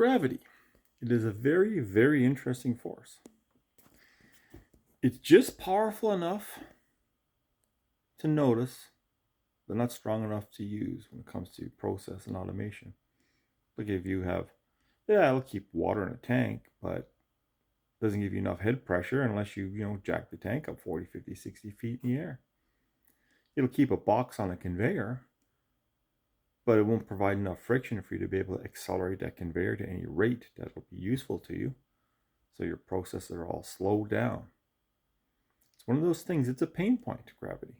Gravity. It is a very, very interesting force. It's just powerful enough to notice, but not strong enough to use when it comes to process and automation. Like if you have, yeah, it'll keep water in a tank, but doesn't give you enough head pressure unless you jack the tank up 40, 50, 60 feet in the air. It'll keep a box on a conveyor, but it won't provide enough friction for you to be able to accelerate that conveyor to any rate that will be useful to you. So your processes are all slowed down. It's one of those things, it's a pain point, gravity.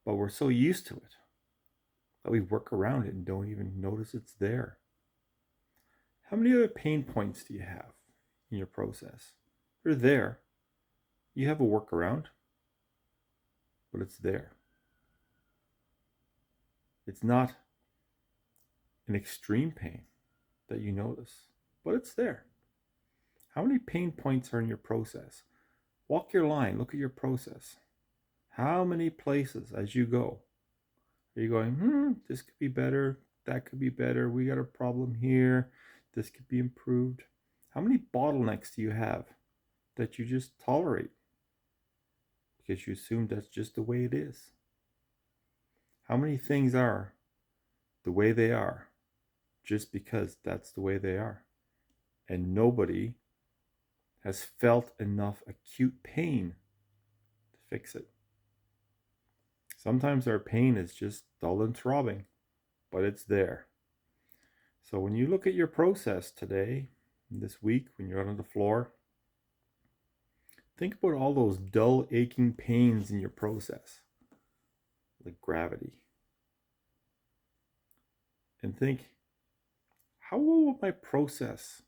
But we're so used to it that we work around it and don't even notice it's there. How many other pain points do you have in your process? They're there. You have a workaround, but it's there. It's not an extreme pain that you notice, but it's there. How many pain points are in your process? Walk your line, look at your process. How many places as you go are you going, this could be better, that could be better, we got a problem here, this could be improved? How many bottlenecks do you have that you just tolerate because you assume that's just the way it is? How many things are the way they are just because that's the way they are? And nobody has felt enough acute pain to fix it. Sometimes our pain is just dull and throbbing, but it's there. So when you look at your process today, this week, when you're out on the floor, think about all those dull, aching pains in your process, like gravity. And think, how will my process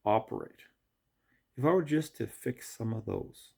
operate if I were just to fix some of those?